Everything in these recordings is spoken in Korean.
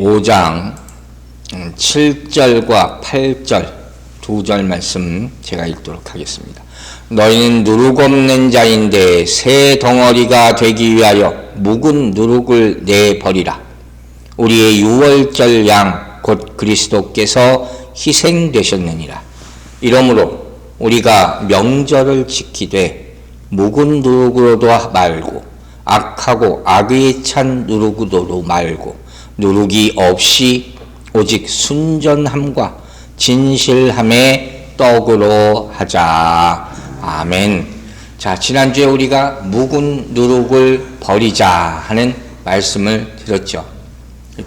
5장 7절과 8절 두 절 말씀 제가 읽도록 하겠습니다. 너희는 누룩 없는 자인데 새 덩어리가 되기 위하여 묵은 누룩을 내버리라. 우리의 유월절 양 곧 그리스도께서 희생되셨느니라. 이러므로 우리가 명절을 지키되 묵은 누룩으로도 말고 악하고 악에 찬 누룩으로도 말고 누룩이 없이 오직 순전함과 진실함의 떡으로 하자. 아멘. 자, 지난주에 우리가 묵은 누룩을 버리자 하는 말씀을 들었죠.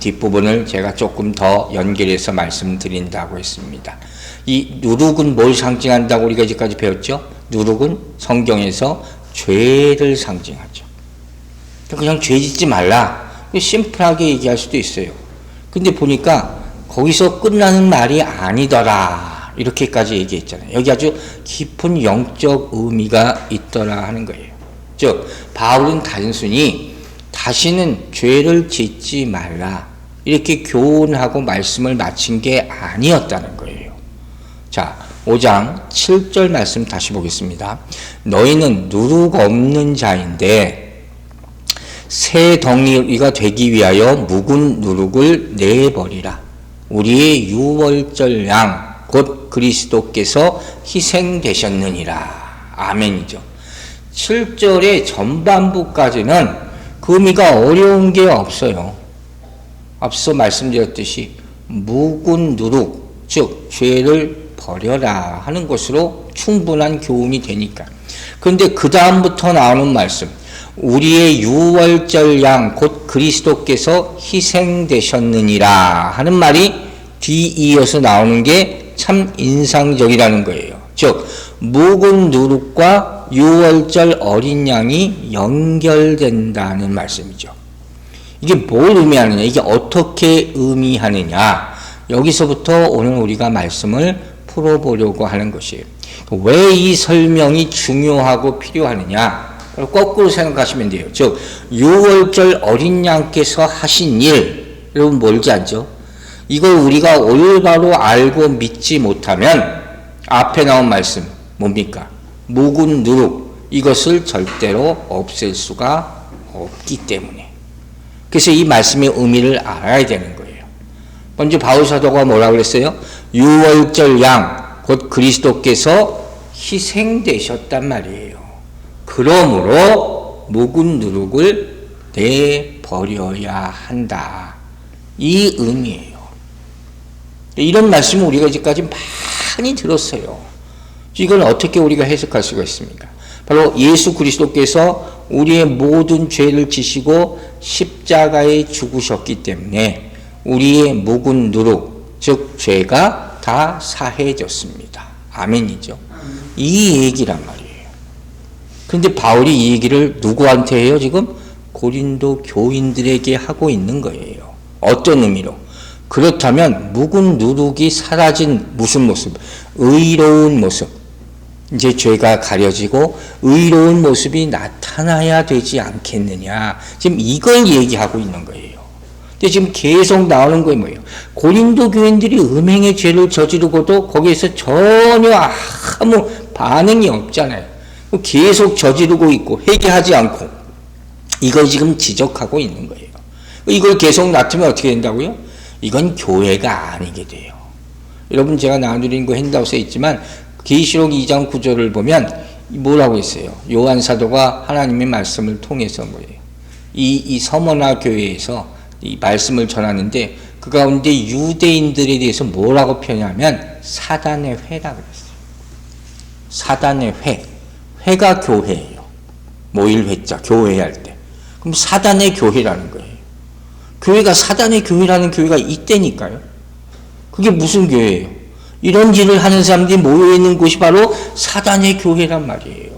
뒷부분을 제가 조금 더 연결해서 말씀드린다고 했습니다. 이 누룩은 뭘 상징한다고 우리가 이제까지 배웠죠? 누룩은 성경에서 죄를 상징하죠. 그냥 죄 짓지 말라. 심플하게 얘기할 수도 있어요. 근데 보니까 거기서 끝나는 말이 아니더라. 이렇게까지 얘기했잖아요. 여기 아주 깊은 영적 의미가 있더라 하는 거예요. 즉, 바울은 단순히 다시는 죄를 짓지 말라. 이렇게 교훈하고 말씀을 마친 게 아니었다는 거예요. 자, 5장 7절 말씀 다시 보겠습니다. 너희는 누룩 없는 자인데 새 덩이가 되기 위하여 묵은 누룩을 내버리라. 우리의 유월절 양 곧 그리스도께서 희생되셨느니라. 아멘이죠. 7절의 전반부까지는 그 의미가 어려운 게 없어요. 앞서 말씀드렸듯이 묵은 누룩, 즉 죄를 버려라 하는 것으로 충분한 교훈이 되니까. 그런데 그 다음부터 나오는 말씀, 우리의 유월절 양 곧 그리스도께서 희생되셨느니라 하는 말이 뒤이어서 나오는 게 참 인상적이라는 거예요. 즉, 묵은 누룩과 유월절 어린 양이 연결된다는 말씀이죠. 이게 뭘 의미하느냐, 이게 어떻게 의미하느냐, 여기서부터 오늘 우리가 말씀을 풀어보려고 하는 것이에요. 왜 이 설명이 중요하고 필요하느냐, 거꾸로 생각하시면 돼요. 즉, 유월절 어린 양께서 하신 일, 여러분 뭘지 알죠? 이걸 우리가 올바로 알고 믿지 못하면 앞에 나온 말씀 뭡니까? 묵은 누룩, 이것을 절대로 없앨 수가 없기 때문에. 그래서 이 말씀의 의미를 알아야 되는 거예요. 먼저 바울 사도가 뭐라고 그랬어요? 유월절 양, 곧 그리스도께서 희생되셨단 말이에요. 그러므로 묵은 누룩을 내버려야 한다. 이 의미예요. 이런 말씀을 우리가 이제까지 많이 들었어요. 이건 어떻게 우리가 해석할 수가 있습니까? 바로 예수 그리스도께서 우리의 모든 죄를 지시고 십자가에 죽으셨기 때문에 우리의 묵은 누룩, 즉 죄가 다 사해졌습니다. 아멘이죠. 이 얘기란 말이에요. 그런데 바울이 이 얘기를 누구한테 해요? 지금 고린도 교인들에게 하고 있는 거예요. 어떤 의미로? 그렇다면 묵은 누룩이 사라진 무슨 모습? 의로운 모습. 이제 죄가 가려지고 의로운 모습이 나타나야 되지 않겠느냐. 지금 이걸 얘기하고 있는 거예요. 근데 지금 계속 나오는 거예요. 뭐예요? 고린도 교인들이 음행의 죄를 저지르고도 거기에서 전혀 아무 반응이 없잖아요. 계속 저지르고 있고 회개하지 않고 이걸 지금 지적하고 있는 거예요. 이걸 계속 놔두면 어떻게 된다고요? 이건 교회가 아니게 돼요. 여러분, 제가 나눠드린 거 핸드아웃에 있지만 계시록 2장 9절을 보면 뭐라고 했어요? 요한 사도가 하나님의 말씀을 통해서 뭐예요? 이 서머나 교회에서 이 말씀을 전하는데 그 가운데 유대인들에 대해서 뭐라고 표현하면 사단의 회라고 그랬어요. 사단의 회. 회가 교회예요. 모일 회자, 교회 할 때. 그럼 사단의 교회라는 거예요. 교회가 사단의 교회라는 교회가 있다니까요. 그게 무슨 교회예요? 이런 일을 하는 사람들이 모여있는 곳이 바로 사단의 교회란 말이에요.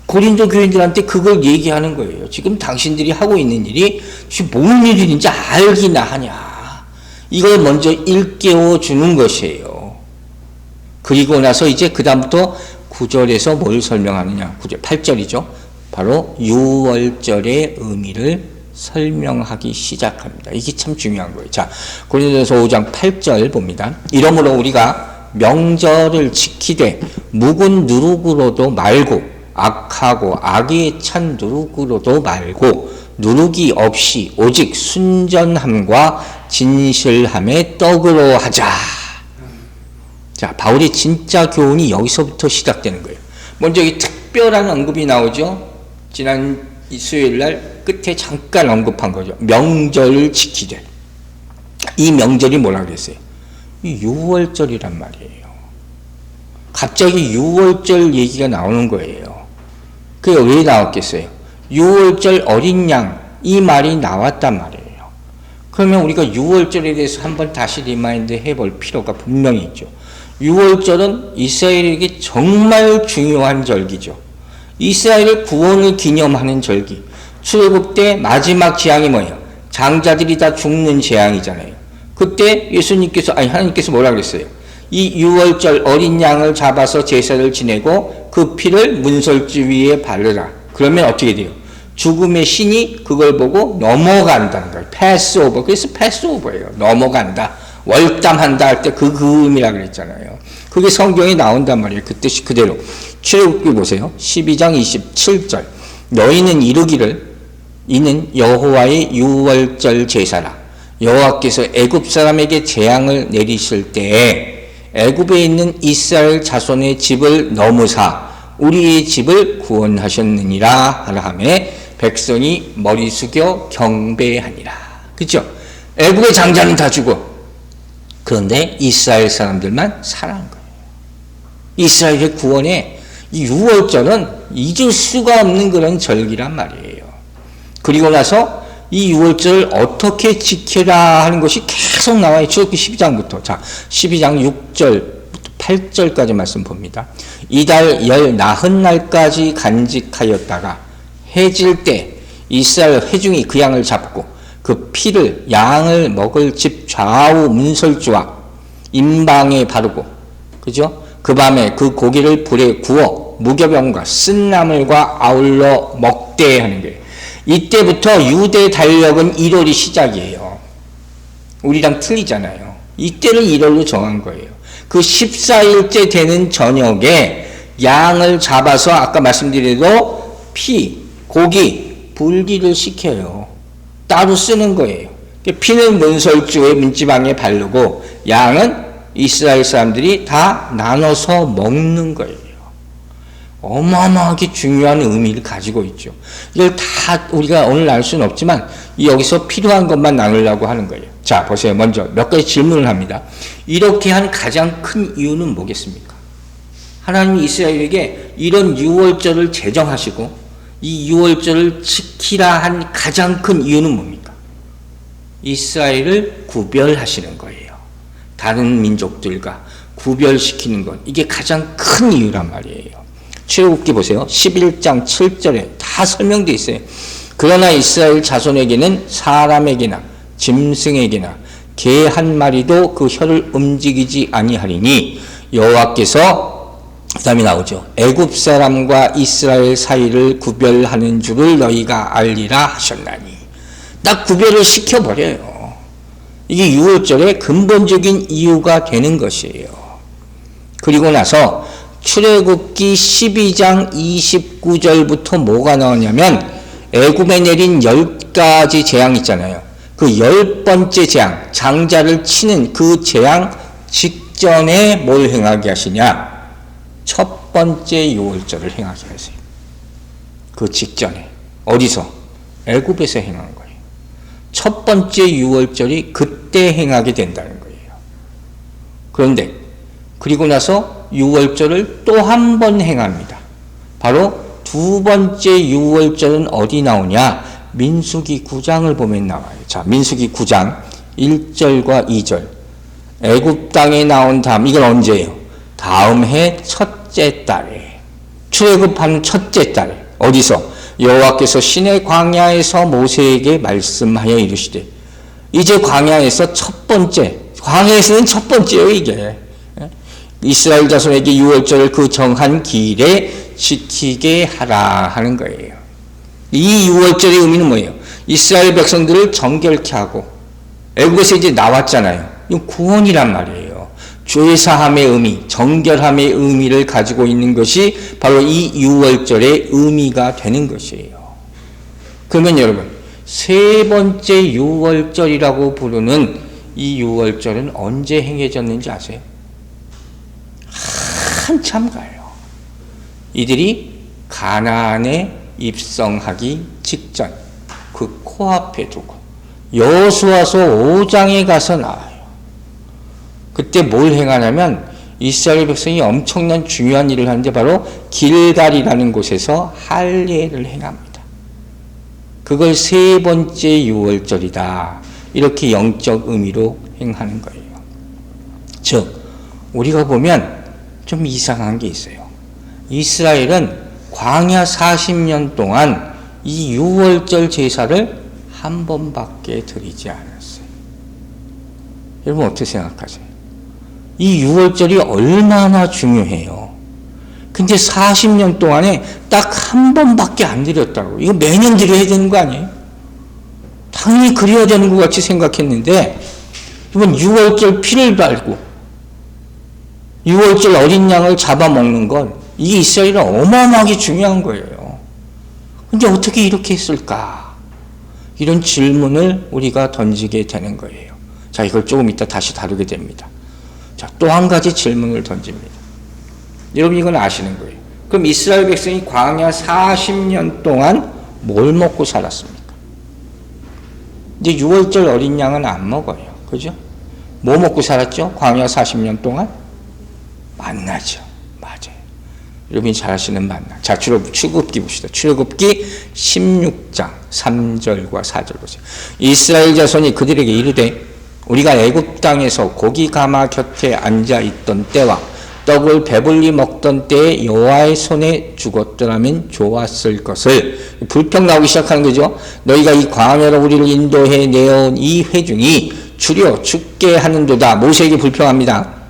고린도 교인들한테 그걸 얘기하는 거예요. 지금 당신들이 하고 있는 일이 뭔 일인지 알기나 하냐. 이걸 먼저 일깨워 주는 것이에요. 그리고 나서 이제 그 다음부터 9절에서 뭘 설명하느냐. 9절, 8절이죠. 바로 유월절의 의미를 설명하기 시작합니다. 이게 참 중요한 거예요. 자, 고린도전서 5장 8절 봅니다. 이러므로 우리가 명절을 지키되 묵은 누룩으로도 말고 악하고 악에 찬 누룩으로도 말고 누룩이 없이 오직 순전함과 진실함의 떡으로 하자. 자, 바울의 진짜 교훈이 여기서부터 시작되는 거예요. 먼저 이 특별한 언급이 나오죠. 지난 수요일 날 끝에 잠깐 언급한 거죠. 명절을 지키되. 이 명절이 뭐라 그랬어요? 이 6월절이란 말이에요. 갑자기 6월절 얘기가 나오는 거예요. 그게 왜 나왔겠어요? 6월절 어린 양, 이 말이 나왔단 말이에요. 그러면 우리가 6월절에 대해서 한번 다시 리마인드 해볼 필요가 분명히 있죠. 6월절은 이스라엘에게 정말 중요한 절기죠. 이스라엘의 구원을 기념하는 절기. 출애굽 때 마지막 재앙이 뭐예요? 장자들이 다 죽는 재앙이잖아요. 그때 하나님께서 뭐라 그랬어요? 이 6월절 어린 양을 잡아서 제사를 지내고 그 피를 문설주 위에 바르라. 그러면 어떻게 돼요? 죽음의 신이 그걸 보고 넘어간다는 거예요. 패스오버. 그래서 패스오버예요. 넘어간다. 월담한다 할 때 그 의미라 그랬잖아요. 그게 성경에 나온단 말이에요. 그 뜻이 그대로. 출애굽기 보세요. 12장 27절. 너희는 이르기를 이는 여호와의 6월절 제사라. 여호와께서 애굽 사람에게 재앙을 내리실 때에 애굽에 있는 이스라엘 자손의 집을 넘으사 우리의 집을 구원하셨느니라 하라 하매 백성이 머리 숙여 경배하니라. 그죠? 애굽의 장자는 다 죽어. 그런데 이스라엘 사람들만 살아난 거예요. 이스라엘의 구원에 이 6월절은 잊을 수가 없는 그런 절기란 말이에요. 그리고 나서 이 6월절을 어떻게 지켜라 하는 것이 계속 나와요. 출애굽기 12장부터. 자, 12장 6절부터 8절까지 말씀 봅니다. 이달 열 나흔 날까지 간직하였다가 해질 때 이스라엘 회중이 그 양을 잡고 그 피를 양을 먹을 집 좌우 문설주와 임방에 바르고, 그죠? 그 밤에 그 고기를 불에 구워 무교병과 쓴나물과 아울러 먹되 하는 거예요. 이때부터 유대 달력은 1월이 시작이에요. 우리랑 틀리잖아요. 이때를 1월로 정한 거예요. 그 14일째 되는 저녁에 양을 잡아서 아까 말씀드린 대로 피, 고기, 불기를 시켜요. 따로 쓰는 거예요. 피는 문설주의 문지방에 바르고 양은 이스라엘 사람들이 다 나눠서 먹는 거예요. 어마어마하게 중요한 의미를 가지고 있죠. 이걸 다 우리가 오늘 알 수는 없지만 여기서 필요한 것만 나누려고 하는 거예요. 자, 보세요. 먼저 몇 가지 질문을 합니다. 이렇게 한 가장 큰 이유는 뭐겠습니까? 하나님이 이스라엘에게 이런 6월절을 제정하시고 이 6월절을 지키라 한 가장 큰 이유는 뭡니까? 이스라엘을 구별하시는 거예요. 다른 민족들과 구별시키는 것. 이게 가장 큰 이유란 말이에요. 출애굽기 보세요. 11장 7절에 다 설명되어 있어요. 그러나 이스라엘 자손에게는 사람에게나 짐승에게나 개 한 마리도 그 혀를 움직이지 아니하리니 여호와께서 그 다음에 나오죠. 애굽 사람과 이스라엘 사이를 구별하는 줄을 너희가 알리라 하셨나니. 딱 구별을 시켜버려요. 이게 6월절의 근본적인 이유가 되는 것이에요. 그리고 나서 출애굽기 12장 29절부터 뭐가 나오냐면 애굽에 내린 10가지 재앙 있잖아요. 그 10번째 재앙, 장자를 치는 그 재앙 직전에 뭘 행하게 하시냐? 첫 번째 6월절을 행하게 하세요. 그 직전에. 어디서? 애굽에서 행하는 거예요. 첫 번째 6월절이 그때 행하게 된다는 거예요. 그런데 그리고 나서 6월절을 또 한 번 행합니다. 바로 두 번째 6월절은 어디 나오냐? 민수기 9장을 보면 나와요. 자, 민수기 9장 1절과 2절. 애굽 땅에 나온 다음, 이건 언제예요? 다음 해 첫째 달에. 출애굽하는 첫째 달에. 어디서? 여호와께서 시내 광야에서 모세에게 말씀하여 이르시되. 이제 광야에서 첫 번째, 광야에서는 첫 번째예요, 이게. 이스라엘 자손에게 6월절을 그 정한 기일에 지키게 하라 하는 거예요. 이 6월절의 의미는 뭐예요? 이스라엘 백성들을 정결케 하고 애국에서 이제 나왔잖아요. 이건 구원이란 말이에요. 죄사함의 의미, 정결함의 의미를 가지고 있는 것이 바로 이 유월절의 의미가 되는 것이에요. 그러면 여러분, 세 번째 유월절이라고 부르는 이 유월절은 언제 행해졌는지 아세요? 한참 가요. 이들이 가나안에 입성하기 직전, 그 코앞에 두고 여호수아서 5장에 가서 나와요. 그때 뭘 행하냐면 이스라엘 백성이 엄청난 중요한 일을 하는데 바로 길갈이라는 곳에서 할례를 행합니다. 그걸 세 번째 유월절이다. 이렇게 영적 의미로 행하는 거예요. 즉 우리가 보면 좀 이상한 게 있어요. 이스라엘은 광야 40년 동안 이 유월절 제사를 한 번밖에 드리지 않았어요. 여러분 어떻게 생각하세요? 이 유월절이 얼마나 중요해요. 근데 40년 동안에 딱 한 번밖에 안 드렸다고. 이거 매년 드려야 되는 거 아니에요? 당연히 그래야 되는 것 같이 생각했는데 이번 유월절 피를 발고 유월절 어린 양을 잡아먹는 건 이게 이스라엘은 어마어마하게 중요한 거예요. 근데 어떻게 이렇게 했을까? 이런 질문을 우리가 던지게 되는 거예요. 자, 이걸 조금 이따 다시 다루게 됩니다. 자, 또 한 가지 질문을 던집니다. 여러분 이건 아시는 거예요. 그럼 이스라엘 백성이 광야 40년 동안 뭘 먹고 살았습니까? 이제 유월절 어린 양은 안 먹어요. 그죠? 뭐 먹고 살았죠? 광야 40년 동안? 만나죠. 맞아요. 여러분이 잘 아시는 만나. 자, 출애굽기 봅시다. 출애굽기 16장 3절과 4절 보세요. 이스라엘 자손이 그들에게 이르되 우리가 애굽 땅에서 고기 가마 곁에 앉아 있던 때와 떡을 배불리 먹던 때에 여호와의 손에 죽었더라면 좋았을 것을. 불평 나오기 시작하는 거죠. 너희가 이 광야로 우리를 인도해 내어온 이 회중이 주려 죽게 하는도다. 모세에게 불평합니다.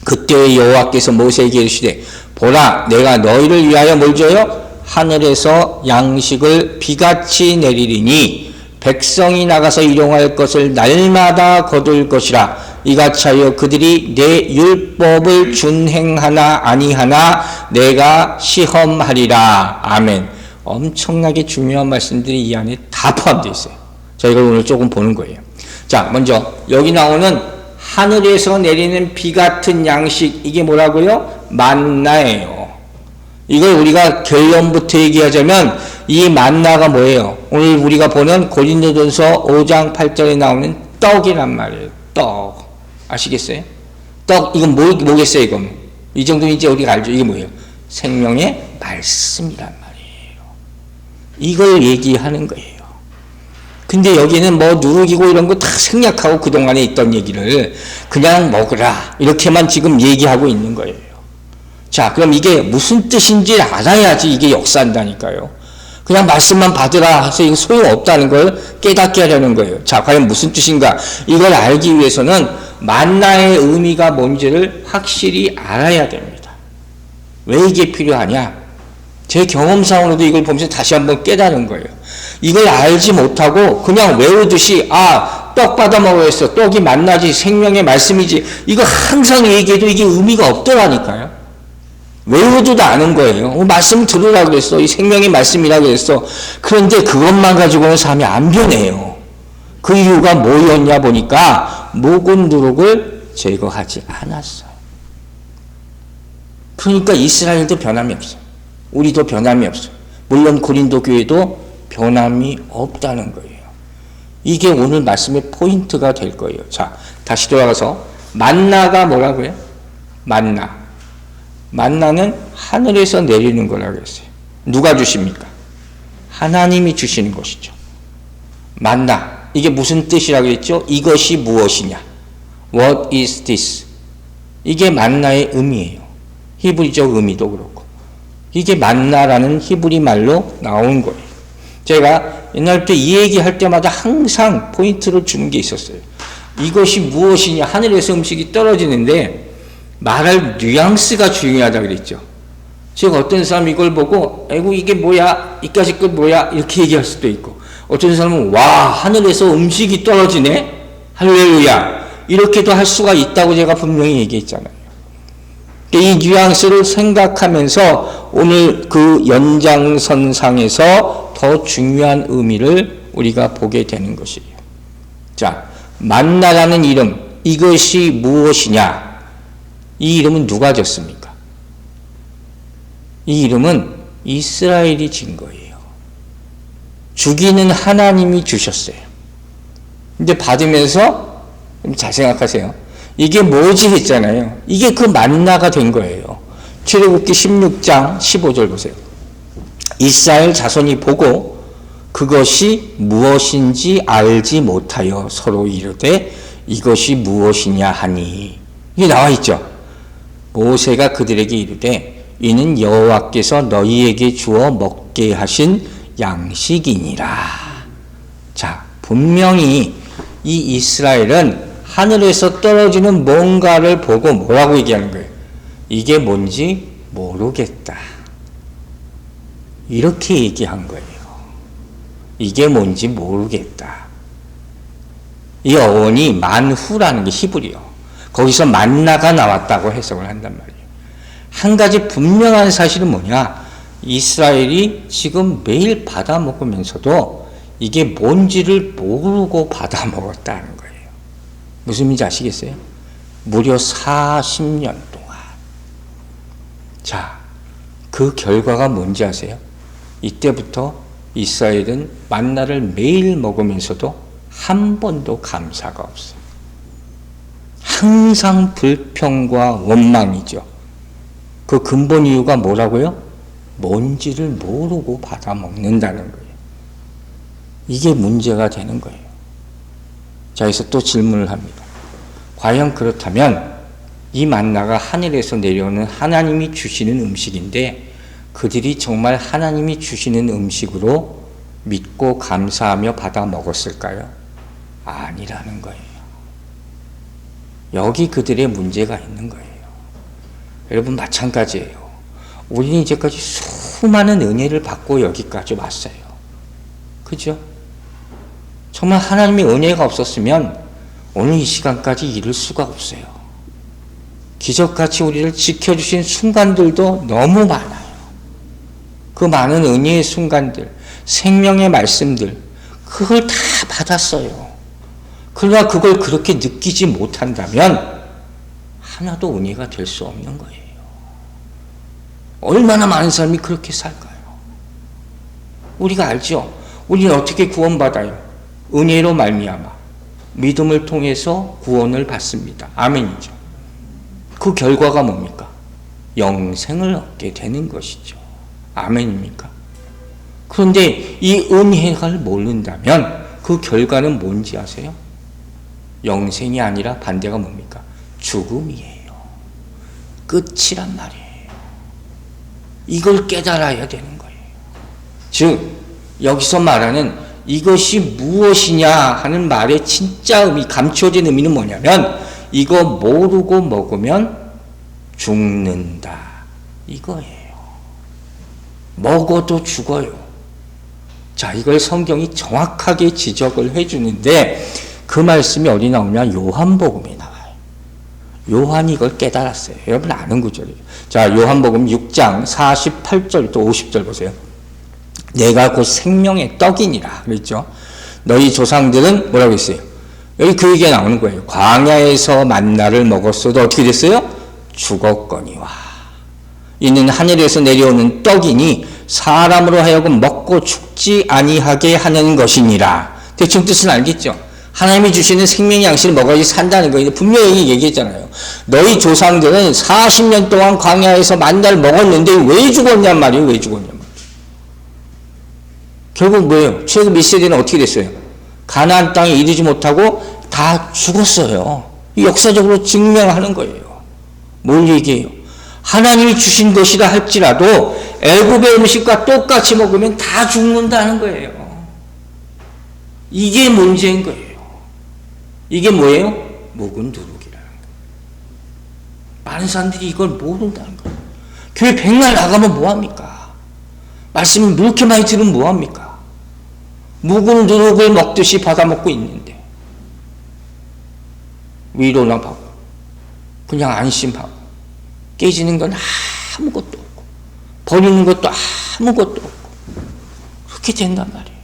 그때 여호와께서 모세에게 이르시되 보라 내가 너희를 위하여 뭘 줘요? 하늘에서 양식을 비같이 내리리니 백성이 나가서 일용할 것을 날마다 거둘 것이라. 이같이 하여 그들이 내 율법을 준행하나 아니하나 내가 시험하리라. 아멘. 엄청나게 중요한 말씀들이 이 안에 다 포함되어 있어요. 자, 이걸 오늘 조금 보는 거예요. 자, 먼저 여기 나오는 하늘에서 내리는 비 같은 양식, 이게 뭐라고요? 만나예요. 이걸 우리가 결론부터 얘기하자면 이 만나가 뭐예요? 오늘 우리가 보는 고린도전서 5장 8절에 나오는 떡이란 말이에요. 떡. 아시겠어요? 떡, 이건 뭐겠어요, 이건? 이 정도는 이제 우리가 알죠. 이게 뭐예요? 생명의 말씀이란 말이에요. 이걸 얘기하는 거예요. 근데 여기는 뭐 누룩이고 이런 거 다 생략하고 그동안에 있던 얘기를 그냥 먹으라. 이렇게만 지금 얘기하고 있는 거예요. 자, 그럼 이게 무슨 뜻인지 알아야지 이게 역사한다니까요. 그냥 말씀만 받으라 해서 이거 소용없다는 걸 깨닫게 하려는 거예요. 자, 과연 무슨 뜻인가? 이걸 알기 위해서는 만나의 의미가 뭔지를 확실히 알아야 됩니다. 왜 이게 필요하냐? 제 경험상으로도 이걸 보면서 다시 한번 깨달은 거예요. 이걸 알지 못하고 그냥 외우듯이 떡 받아 먹어야겠어. 떡이 만나지 생명의 말씀이지. 이거 항상 얘기해도 이게 의미가 없더라니까요. 외우지도 않은 거예요. 말씀 들으라고 그랬어. 이 생명의 말씀이라고 그랬어. 그런데 그것만 가지고는 삶이 안 변해요. 그 이유가 뭐였냐 보니까 묵은 누룩을 제거하지 않았어요. 그러니까 이스라엘도 변함이 없어요. 우리도 변함이 없어요. 물론 고린도 교회도 변함이 없다는 거예요. 이게 오늘 말씀의 포인트가 될 거예요. 자, 다시 돌아가서 만나가 뭐라고요? 만나는 하늘에서 내리는 거라고 했어요. 누가 주십니까? 하나님이 주시는 것이죠. 만나, 이게 무슨 뜻이라고 했죠? 이것이 무엇이냐? What is this? 이게 만나의 의미예요. 히브리적 의미도 그렇고. 이게 만나라는 히브리 말로 나온 거예요. 제가 옛날부터 이 얘기 할 때마다 항상 포인트를 주는 게 있었어요. 이것이 무엇이냐? 하늘에서 음식이 떨어지는데 말할 뉘앙스가 중요하다고 그랬죠. 즉 어떤 사람이 이걸 보고 아이고 이게 뭐야? 이까짓 것 뭐야? 이렇게 얘기할 수도 있고 어떤 사람은 와, 하늘에서 음식이 떨어지네? 할렐루야. 이렇게도 할 수가 있다고 제가 분명히 얘기했잖아요. 이 뉘앙스를 생각하면서 오늘 그 연장선상에서 더 중요한 의미를 우리가 보게 되는 것이에요. 자, 만나라는 이름, 이것이 무엇이냐? 이 이름은 누가 줬습니까? 이 이름은 이스라엘이 진 거예요. 주기는 하나님이 주셨어요. 근데 받으면서 잘 생각하세요. 이게 뭐지 했잖아요. 이게 그 만나가 된 거예요. 출애굽기 16장 15절 보세요. 이스라엘 자손이 보고 그것이 무엇인지 알지 못하여 서로 이르되 이것이 무엇이냐 하니, 이게 나와 있죠. 모세가 그들에게 이르되 이는 여호와께서 너희에게 주어 먹게 하신 양식이니라. 자, 분명히 이 이스라엘은 하늘에서 떨어지는 뭔가를 보고 뭐라고 얘기하는 거예요? 이게 뭔지 모르겠다. 이렇게 얘기한 거예요. 이게 뭔지 모르겠다. 이 어원이 만후라는 게 히브리어. 거기서 만나가 나왔다고 해석을 한단 말이에요. 한 가지 분명한 사실은 뭐냐? 이스라엘이 지금 매일 받아 먹으면서도 이게 뭔지를 모르고 받아 먹었다는 거예요. 무슨 말인지 아시겠어요? 무려 40년 동안. 자, 그 결과가 뭔지 아세요? 이때부터 이스라엘은 만나를 매일 먹으면서도 한 번도 감사가 없어요. 항상 불평과 원망이죠. 그 근본 이유가 뭐라고요? 뭔지를 모르고 받아 먹는다는 거예요. 이게 문제가 되는 거예요. 자, 여기서 또 질문을 합니다. 과연 그렇다면 이 만나가 하늘에서 내려오는 하나님이 주시는 음식인데 그들이 정말 하나님이 주시는 음식으로 믿고 감사하며 받아 먹었을까요? 아니라는 거예요. 여기 그들의 문제가 있는 거예요. 여러분, 마찬가지예요. 우리는 이제까지 수많은 은혜를 받고 여기까지 왔어요. 그죠? 정말 하나님의 은혜가 없었으면 오늘 이 시간까지 이룰 수가 없어요. 기적같이 우리를 지켜주신 순간들도 너무 많아요. 그 많은 은혜의 순간들, 생명의 말씀들, 그걸 다 받았어요. 그러나 그걸 그렇게 느끼지 못한다면 하나도 은혜가 될 수 없는 거예요. 얼마나 많은 사람이 그렇게 살까요? 우리가 알죠? 우리는 어떻게 구원받아요? 은혜로 말미암아 믿음을 통해서 구원을 받습니다. 아멘이죠. 그 결과가 뭡니까? 영생을 얻게 되는 것이죠. 아멘입니까? 그런데 이 은혜를 모른다면 그 결과는 뭔지 아세요? 영생이 아니라 반대가 뭡니까? 죽음이에요. 끝이란 말이에요. 이걸 깨달아야 되는 거예요. 즉, 여기서 말하는 이것이 무엇이냐 하는 말의 진짜 의미, 감춰진 의미는 뭐냐면 이거 모르고 먹으면 죽는다. 이거예요. 먹어도 죽어요. 자, 이걸 성경이 정확하게 지적을 해주는데 그 말씀이 어디 나오냐? 요한복음에 나와요. 요한이 이걸 깨달았어요. 여러분 아는 구절이에요. 자, 요한복음 6장 48절부터 50절 보세요. 내가 곧 생명의 떡이니라 그랬죠. 너희 조상들은 뭐라고 했어요? 여기 그 얘기가 나오는 거예요. 광야에서 만나를 먹었어도 어떻게 됐어요? 죽었거니와. 이는 하늘에서 내려오는 떡이니 사람으로 하여금 먹고 죽지 아니하게 하는 것이니라. 대충 뜻은 알겠죠? 하나님이 주시는 생명의 양식을 먹어야지 산다는 거예요. 분명히 얘기했잖아요. 너희 조상들은 40년 동안 광야에서 만나를 먹었는데 왜 죽었냔 말이에요. 왜 죽었냔 말이에요. 결국 뭐예요? 최근 1세대는 어떻게 됐어요? 가나안 땅에 이르지 못하고 다 죽었어요. 역사적으로 증명하는 거예요. 뭘 얘기해요? 하나님이 주신 것이라 할지라도 애굽의 음식과 똑같이 먹으면 다 죽는다는 거예요. 이게 문제인 거예요. 이게 뭐예요? 묵은 누룩이라는 거예요. 많은 사람들이 이걸 모른다는 거예요. 교회 백날 나가면 뭐합니까? 말씀을 이렇게 많이 들으면 뭐합니까? 묵은 누룩을 먹듯이 받아먹고 있는데 위로나 받고 그냥 안심하고 깨지는 건 아무것도 없고 버리는 것도 아무것도 없고 그렇게 된단 말이에요.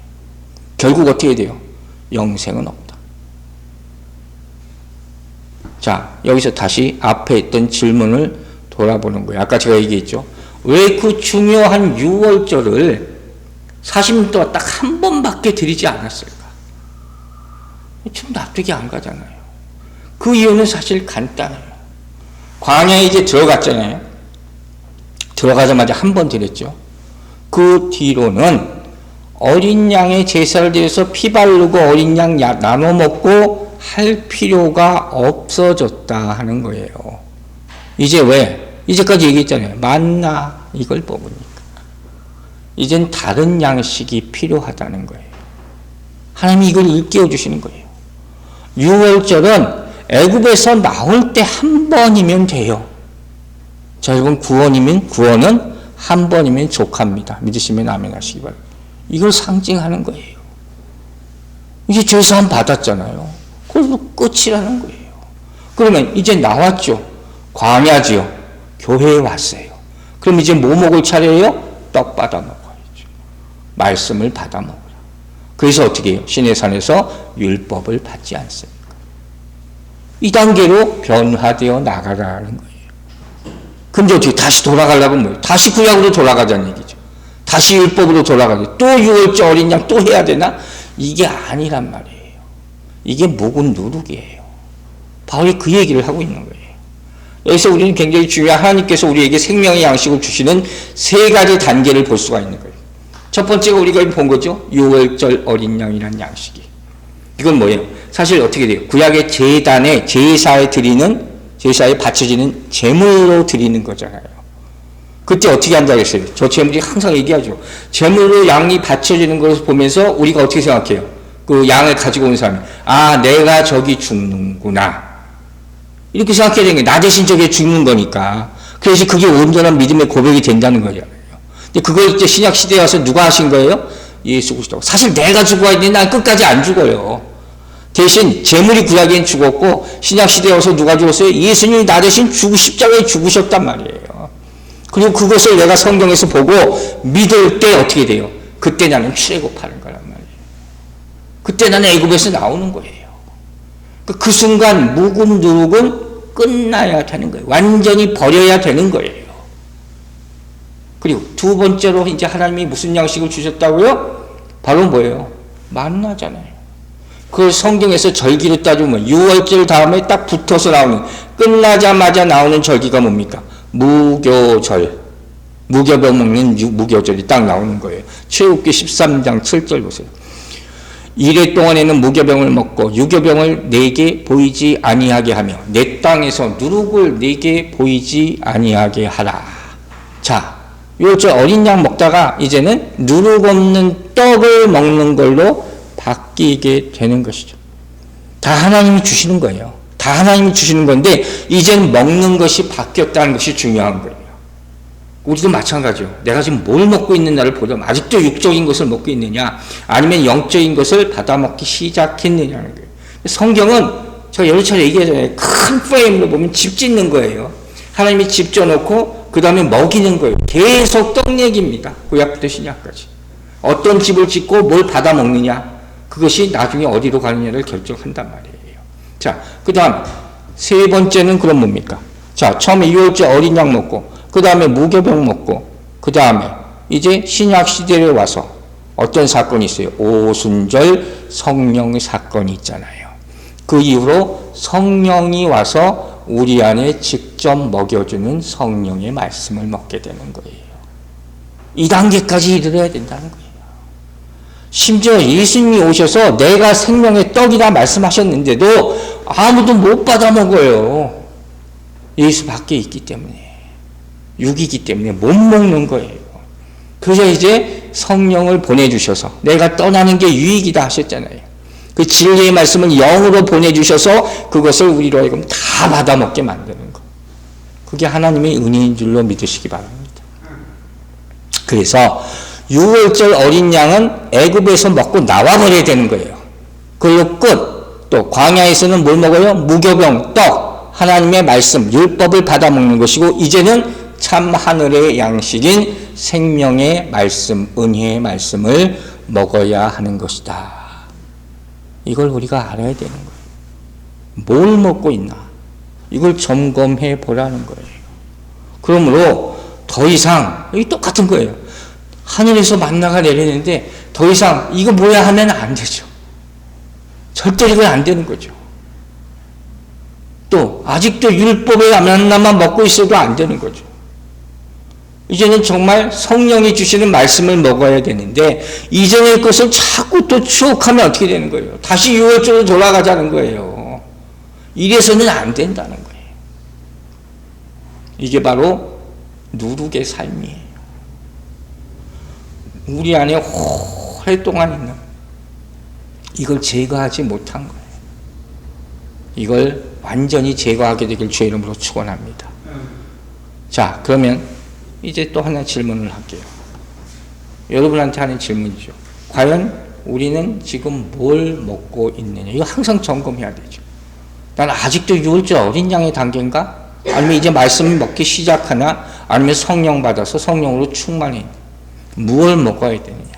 결국 어떻게 돼요? 영생은 없다. 자, 여기서 다시 앞에 있던 질문을 돌아보는 거예요. 아까 제가 얘기했죠. 왜 그 중요한 6월절을 40년 동안 딱 한 번밖에 드리지 않았을까? 좀 납득이 안 가잖아요. 그 이유는 사실 간단해요. 광야에 이제 들어갔잖아요. 들어가자마자 한 번 드렸죠. 그 뒤로는 어린 양의 제사를 드려서 피 바르고 어린 양 나눠 먹고 할 필요가 없어졌다 하는 거예요. 이제 왜? 이제까지 얘기했잖아요. 만나 이걸 먹으니까. 이젠 다른 양식이 필요하다는 거예요. 하나님이 이걸 일깨워 주시는 거예요. 6월절은 애굽에서 나올 때 한 번이면 돼요. 자, 여러분 구원은 한 번이면 족합니다. 믿으시면 아멘 하시기 바랍니다. 이걸 상징하는 거예요. 이제 제사함 받았잖아요. 그래서 끝이라는 거예요. 그러면 이제 나왔죠. 광야지요. 교회에 왔어요. 그럼 이제 뭐 먹을 차례예요? 떡 받아 먹어야죠. 말씀을 받아 먹으라. 그래서 어떻게 해요? 시내산에서 율법을 받지 않습니까? 이 단계로 변화되어 나가라는 거예요. 그럼 이제 어떻게 다시 돌아가려면 뭐예요? 다시 구약으로 돌아가자는 얘기죠. 다시 율법으로 돌아가죠. 또 6월절 어린 양 또 해야 되나? 이게 아니란 말이에요. 이게 묵은 누룩이에요. 바울이 그 얘기를 하고 있는 거예요. 여기서 우리는 굉장히 중요한 하나님께서 우리에게 생명의 양식을 주시는 세 가지 단계를 볼 수가 있는 거예요. 첫 번째가 우리가 본 거죠. 6월절 어린 양이라는 양식이. 이건 뭐예요? 사실 어떻게 돼요? 구약의 제단에 제사에 바쳐지는 제물로 드리는 거잖아요. 그때 어떻게 한다고 했어요? 저 제물이 항상 얘기하죠. 제물로 양이 바쳐지는 것을 보면서 우리가 어떻게 생각해요? 그 양을 가지고 온 사람이 내가 저기 죽는구나. 이렇게 생각해야 되는 거예요. 나 대신 저게 죽는 거니까. 그래서 그게 온전한 믿음의 고백이 된다는 거잖아요. 근데 그걸 이제 신약 시대에 와서 누가 하신 거예요? 예수 그리스도. 사실 내가 죽어야 되는데 난 끝까지 안 죽어요. 대신 제물이 구약엔 죽었고 신약 시대에 와서 누가 죽었어요? 예수님이 나 대신 십자가에 죽으셨단 말이에요. 그리고 그것을 내가 성경에서 보고 믿을 때 어떻게 돼요? 그때 나는 출애굽하는 거란 말이에요. 그때 나는 애굽에서 나오는 거예요. 그 순간 묵은 누룩은 끝나야 되는 거예요. 완전히 버려야 되는 거예요. 그리고 두 번째로 이제 하나님이 무슨 양식을 주셨다고요? 바로 뭐예요? 만나잖아요. 그 성경에서 절기로 따지면 6월절 다음에 딱 붙어서 나오는, 끝나자마자 나오는 절기가 뭡니까? 무교절. 무교병 먹는 무교절이 딱 나오는 거예요. 출애굽기 13장 7절 보세요. 이래 동안에는 무교병을 먹고 유교병을 내게 보이지 아니하게 하며 내 땅에서 누룩을 내게 보이지 아니하게 하라. 자, 요저 어린 양 먹다가 이제는 누룩 없는 떡을 먹는 걸로 바뀌게 되는 것이죠. 다 하나님이 주시는 거예요. 다 하나님이 주시는 건데 이제는 먹는 것이 바뀌었다는 것이 중요한 거예요. 우리도 마찬가지요. 내가 지금 뭘 먹고 있느냐를 보자면 아직도 육적인 것을 먹고 있느냐 아니면 영적인 것을 받아먹기 시작했느냐는 거예요. 성경은 제가 여러 차례 얘기하잖아요. 큰 프레임으로 보면 집 짓는 거예요. 하나님이 집 져놓고 그 다음에 먹이는 거예요. 계속 떡 얘기입니다. 구약부터 신약까지. 어떤 집을 짓고 뭘 받아먹느냐 그것이 나중에 어디로 가느냐를 결정한단 말이에요. 자, 그 다음 세 번째는 그럼 뭡니까? 자, 처음에 6월절 어린 양 먹고 그 다음에 무교병 먹고 그 다음에 이제 신약 시대에 와서 어떤 사건이 있어요? 오순절 성령 사건이 있잖아요. 그 이후로 성령이 와서 우리 안에 직접 먹여주는 성령의 말씀을 먹게 되는 거예요. 이 단계까지 이르러야 된다는 거예요. 심지어 예수님이 오셔서 내가 생명의 떡이라 말씀하셨는데도 아무도 못 받아 먹어요. 예수 밖에 있기 때문에. 육이기 때문에 못 먹는 거예요. 그래서 이제 성령을 보내주셔서 내가 떠나는 게 유익이다 하셨잖아요. 그 진리의 말씀을 영으로 보내주셔서 그것을 우리로 하여금 다 받아먹게 만드는 거. 그게 하나님의 은혜인 줄로 믿으시기 바랍니다. 그래서 6월절 어린 양은 애굽에서 먹고 나와버려야 되는 거예요. 그리고 끝. 또 광야에서는 뭘 먹어요? 무교병, 떡, 하나님의 말씀, 율법을 받아먹는 것이고 이제는 참 하늘의 양식인 생명의 말씀, 은혜의 말씀을 먹어야 하는 것이다. 이걸 우리가 알아야 되는 거예요. 뭘 먹고 있나? 이걸 점검해 보라는 거예요. 그러므로 더 이상 이 똑같은 거예요. 하늘에서 만나가 내리는데 더 이상 이거 뭐야 하면 안 되죠. 절대 이건 안 되는 거죠. 또 아직도 율법의 만나만 먹고 있어도 안 되는 거죠. 이제는 정말 성령이 주시는 말씀을 먹어야 되는데 이전의 것을 자꾸 또 추억하면 어떻게 되는 거예요? 다시 6월절로 돌아가자는 거예요. 이래서는 안 된다는 거예요. 이게 바로 누룩의 삶이에요. 우리 안에 오랫동안 있는 이걸 제거하지 못한 거예요. 이걸 완전히 제거하게 되길 주의 이름으로 축원합니다. 자, 그러면 이제 또 하나 질문을 할게요. 여러분한테 하는 질문이죠. 과연 우리는 지금 뭘 먹고 있느냐? 이거 항상 점검해야 되죠. 난 아직도 6월절 어린 양의 단계인가? 아니면 이제 말씀을 먹기 시작하나? 아니면 성령 받아서 성령으로 충만해? 무엇을 먹어야 되느냐?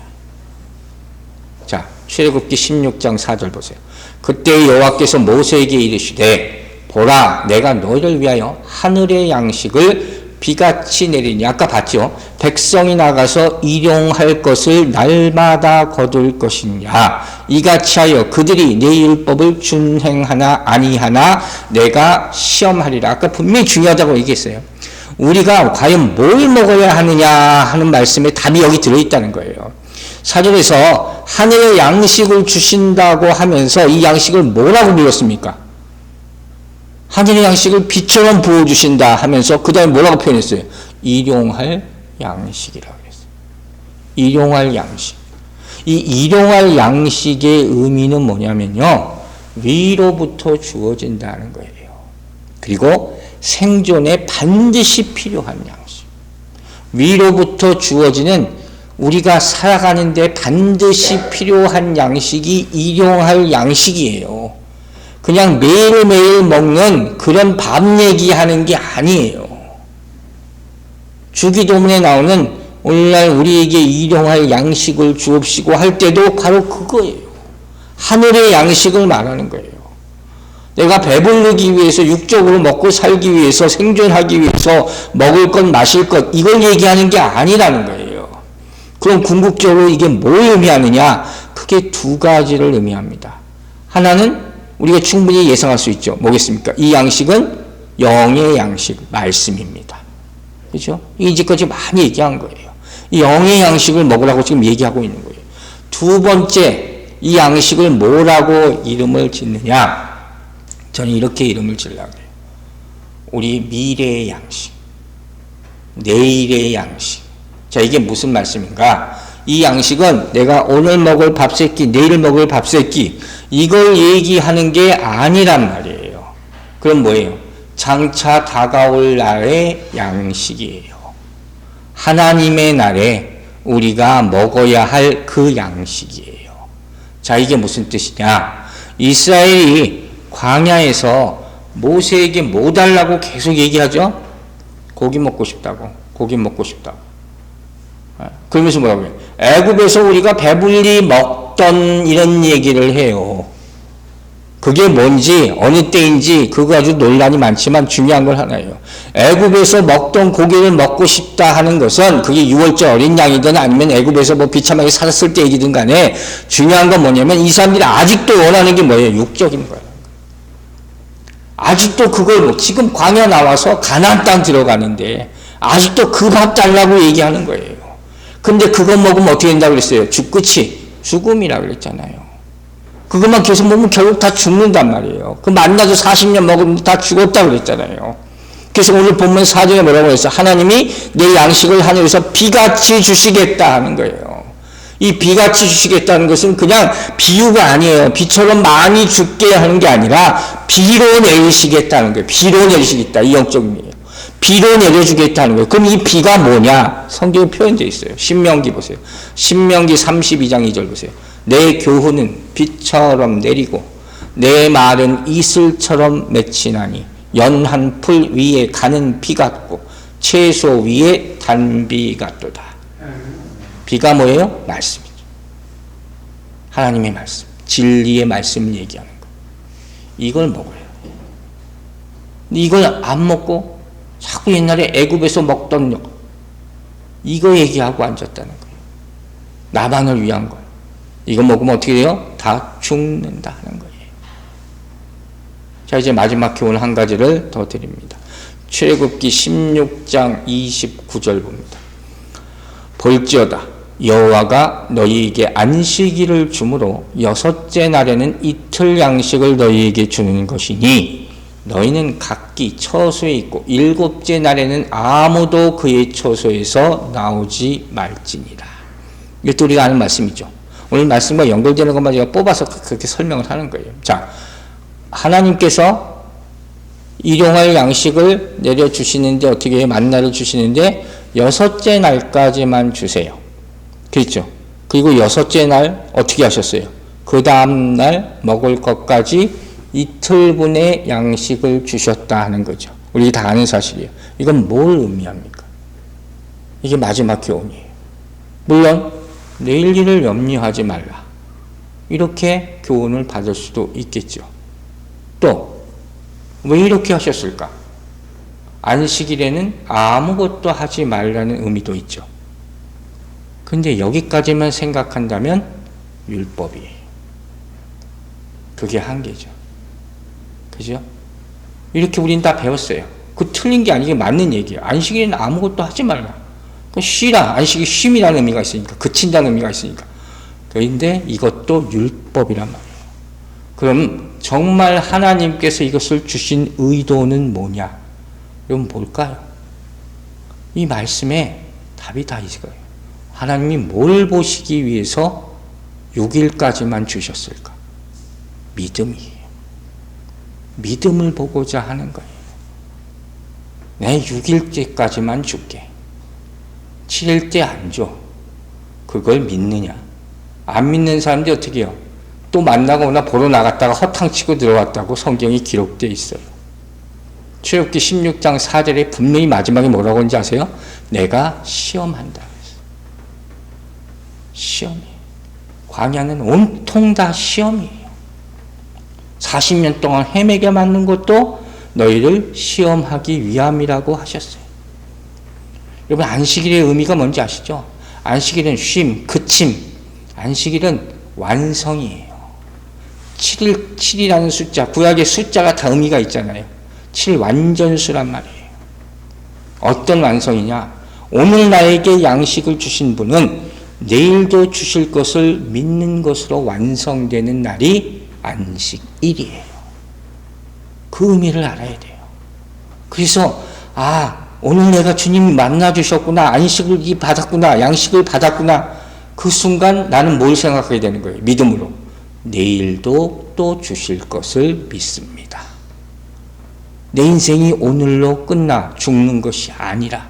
자, 출애굽기 16장 4절 보세요. 그때 여호와께서 모세에게 이르시되 보라 내가 너희를 위하여 하늘의 양식을 비같이 내리니 아까 봤죠? 백성이 나가서 일용할 것을 날마다 거둘 것이냐 이같이 하여 그들이 내 율법을 준행하나 아니하나 내가 시험하리라. 아까 분명히 중요하다고 얘기했어요. 우리가 과연 뭘 먹어야 하느냐 하는 말씀에 답이 여기 들어있다는 거예요. 4절에서 하늘의 양식을 주신다고 하면서 이 양식을 뭐라고 불렀습니까? 하늘의 양식을 비처럼 부어주신다 하면서 그 다음에 뭐라고 표현했어요? 일용할 양식이라고 했어요. 일용할 양식. 이 일용할 양식의 의미는 뭐냐면요. 위로부터 주어진다는 거예요. 그리고 생존에 반드시 필요한 양식. 위로부터 주어지는 우리가 살아가는데 반드시 필요한 양식이 일용할 양식이에요. 그냥 매일매일 먹는 그런 밥 얘기하는 게 아니에요. 주기도문에 나오는 오늘날 우리에게 일용할 양식을 주옵시고 할 때도 바로 그거예요. 하늘의 양식을 말하는 거예요. 내가 배부르기 위해서 육적으로 먹고 살기 위해서 생존하기 위해서 먹을 것 마실 것 이걸 얘기하는 게 아니라는 거예요. 그럼 궁극적으로 이게 뭘 의미하느냐? 크게 두 가지를 의미합니다. 하나는 우리가 충분히 예상할 수 있죠. 뭐겠습니까? 이 양식은 영의 양식, 말씀입니다. 그렇죠? 이제까지 많이 얘기한 거예요. 이 영의 양식을 먹으라고 지금 얘기하고 있는 거예요. 두 번째, 이 양식을 뭐라고 이름을 짓느냐? 저는 이렇게 이름을 지으려고 해요. 우리 미래의 양식, 내일의 양식. 자, 이게 무슨 말씀인가? 이 양식은 내가 오늘 먹을 밥 세끼, 내일 먹을 밥 세끼 이걸 얘기하는 게 아니란 말이에요. 그럼 뭐예요? 장차 다가올 날의 양식이에요. 하나님의 날에 우리가 먹어야 할 그 양식이에요. 자, 이게 무슨 뜻이냐? 이스라엘이 광야에서 모세에게 뭐 달라고 계속 얘기하죠? 고기 먹고 싶다고. 고기 먹고 싶다고. 그러면서 뭐라고 해요? 애굽에서 우리가 배불리 먹던 이런 얘기를 해요. 그게 뭔지 어느 때인지 그거 아주 논란이 많지만 중요한 걸 하나예요. 애굽에서 먹던 고기를 먹고 싶다 하는 것은 그게 6월절 어린 양이든 아니면 애굽에서 뭐 비참하게 살았을 때 얘기든 간에 중요한 건 뭐냐면 이 사람들이 아직도 원하는 게 뭐예요? 육적인 거예요. 아직도 그걸 지금 광야 나와서 가나안 땅 들어가는데 아직도 그 밥 달라고 얘기하는 거예요. 근데 그거 먹으면 어떻게 된다고 그랬어요? 끝이 죽음이라고 그랬잖아요. 그것만 계속 먹으면 결국 다 죽는단 말이에요. 그 만나도 40년 먹으면 다 죽었다고 그랬잖아요. 그래서 오늘 본문 4절에 뭐라고 했어요? 하나님이 내 양식을 하늘에서 비같이 주시겠다 하는 거예요. 이 비같이 주시겠다는 것은 그냥 비유가 아니에요. 비처럼 많이 죽게 하는 게 아니라 비로 내리시겠다는 거예요. 비로 내리시겠다. 이 영적인 의미예요. 비로 내려주겠다는 거예요. 그럼 이 비가 뭐냐? 성경에 표현되어 있어요. 신명기 보세요. 신명기 32장 2절 보세요. 내 교훈은 비처럼 내리고 내 말은 이슬처럼 맺히나니 연한 풀 위에 가는 비 같고 채소 위에 단비 같도다. 비가 뭐예요? 말씀이죠. 하나님의 말씀, 진리의 말씀을 얘기하는 거예요. 이걸 먹어요. 이걸 안 먹고 자꾸 옛날에 애굽에서 먹던 이거 얘기하고 앉았다는 거예요. 나만을 위한 거예요. 이거 먹으면 어떻게 돼요? 다 죽는다 하는 거예요. 자, 이제 마지막 교훈 한 가지를 더 드립니다. 출애굽기 16장 29절 봅니다. 볼지어다 여호와가 너희에게 안식일을 주므로 여섯째 날에는 이틀 양식을 너희에게 주는 것이니 너희는 각기 처소에 있고 일곱째 날에는 아무도 그의 처소에서 나오지 말지니라. 이것도 우리가 아는 말씀이죠. 오늘 말씀과 연결되는 것만 제가 뽑아서 그렇게 설명을 하는 거예요. 자, 하나님께서 일용할 양식을 내려주시는데 어떻게 해요? 만나를 주시는데 여섯째 날까지만 주세요. 그렇죠? 그리고 여섯째 날 어떻게 하셨어요? 그 다음 날 먹을 것까지 이틀분의 양식을 주셨다 하는 거죠. 우리 다 아는 사실이에요. 이건 뭘 의미합니까? 이게 마지막 교훈이에요. 물론 내일 일을 염려하지 말라. 이렇게 교훈을 받을 수도 있겠죠. 또 왜 이렇게 하셨을까? 안식일에는 아무것도 하지 말라는 의미도 있죠. 근데 여기까지만 생각한다면 율법이에요. 그게 한계죠. 그죠? 이렇게 우린 다 배웠어요. 그 틀린 게 아니게 맞는 얘기예요. 안식일에는 아무것도 하지 말라. 그 쉬라. 안식이 쉼이라는 의미가 있으니까. 그친다는 의미가 있으니까. 그런데 이것도 율법이란 말이에요. 그럼 정말 하나님께서 이것을 주신 의도는 뭐냐? 이건 뭘까요? 이 말씀에 답이 다 있을 거예요. 하나님이 뭘 보시기 위해서 6일까지만 주셨을까? 믿음이에요. 믿음을 보고자 하는 거예요. 내 6일째까지만 줄게. 7일째 안 줘. 그걸 믿느냐? 안 믿는 사람들이 어떻게 해요? 또 만나거나 보러 나갔다가 허탕치고 들어왔다고 성경이 기록되어 있어요. 출애굽기 16장 4절에 분명히 마지막에 뭐라고 하는지 아세요? 내가 시험한다. 시험이에요. 광야는 온통 다 시험이에요. 40년 동안 헤매게 만든 것도 너희를 시험하기 위함이라고 하셨어요. 여러분, 안식일의 의미가 뭔지 아시죠? 안식일은 쉼, 그침. 안식일은 완성이에요. 7이라는 숫자, 구약의 숫자가 다 의미가 있잖아요. 7 완전수란 말이에요. 어떤 완성이냐? 오늘 나에게 양식을 주신 분은 내일도 주실 것을 믿는 것으로 완성되는 날이 안식일이에요. 그 의미를 알아야 돼요. 그래서 오늘 내가 주님 만나주셨구나, 안식을 받았구나, 양식을 받았구나, 그 순간 나는 뭘 생각하게 되는 거예요? 믿음으로. 내일도 또 주실 것을 믿습니다. 내 인생이 오늘로 끝나 죽는 것이 아니라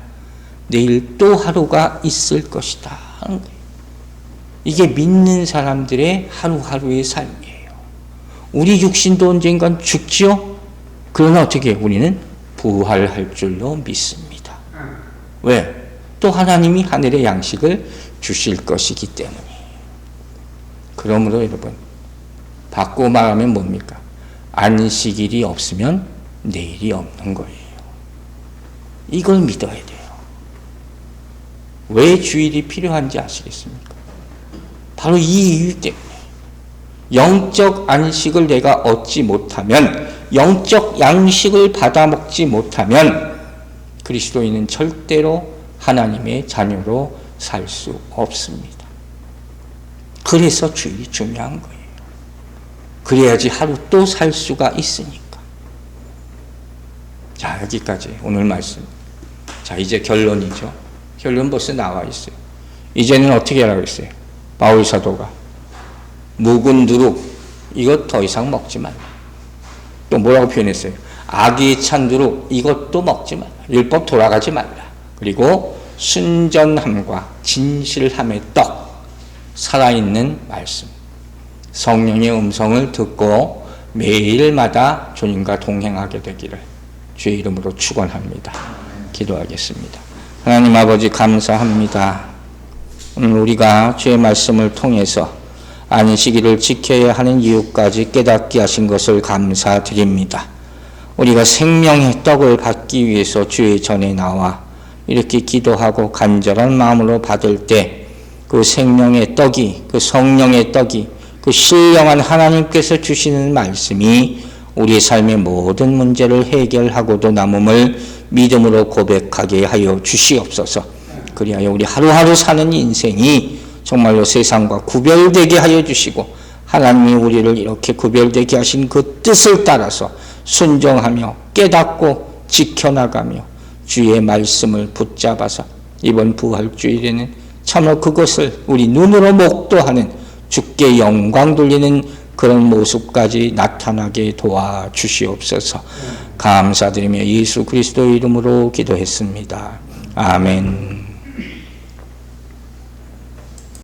내일 또 하루가 있을 것이다 하는 거예요. 이게 믿는 사람들의 하루하루의 삶이에요. 우리 육신도 언젠간 죽지요? 그러나 어떻게 해요? 우리는 부활할 줄로 믿습니다. 왜? 또 하나님이 하늘의 양식을 주실 것이기 때문에. 그러므로 여러분, 바꾸고 말하면 뭡니까? 안식일이 없으면 내일이 없는 거예요. 이걸 믿어야 돼요. 왜 주일이 필요한지 아시겠습니까? 바로 이 이유 때문에. 영적 안식을 내가 얻지 못하면, 영적 양식을 받아 먹지 못하면 그리스도인은 절대로 하나님의 자녀로 살 수 없습니다. 그래서 주일이 중요한 거예요. 그래야지 하루 또 살 수가 있으니까. 자, 여기까지 오늘 말씀. 자, 이제 결론이죠. 결론 벌써 나와 있어요. 이제는 어떻게 하라고 했어요? 바울 사도가 묵은 누룩 이것 더 이상 먹지 말라. 또 뭐라고 표현했어요? 아기에 찬 누룩 이것도 먹지 말라. 율법 돌아가지 말라. 그리고 순전함과 진실함의 떡, 살아있는 말씀, 성령의 음성을 듣고 매일마다 주님과 동행하게 되기를 주의 이름으로 축원합니다. 기도하겠습니다. 하나님 아버지 감사합니다. 오늘 우리가 주의 말씀을 통해서 안식일을 지켜야 하는 이유까지 깨닫게 하신 것을 감사드립니다. 우리가 생명의 떡을 받기 위해서 주의 전에 나와 이렇게 기도하고 간절한 마음으로 받을 때 그 생명의 떡이, 그 성령의 떡이, 그 신령한 하나님께서 주시는 말씀이 우리의 삶의 모든 문제를 해결하고도 남음을 믿음으로 고백하게 하여 주시옵소서. 그리하여 우리 하루하루 사는 인생이 정말로 세상과 구별되게 하여 주시고 하나님이 우리를 이렇게 구별되게 하신 그 뜻을 따라서 순종하며 깨닫고 지켜나가며 주의 말씀을 붙잡아서 이번 부활주일에는 참으로 그것을 우리 눈으로 목도하는 주께 영광 돌리는 그런 모습까지 나타나게 도와주시옵소서. 감사드리며 예수 그리스도의 이름으로 기도했습니다. 아멘.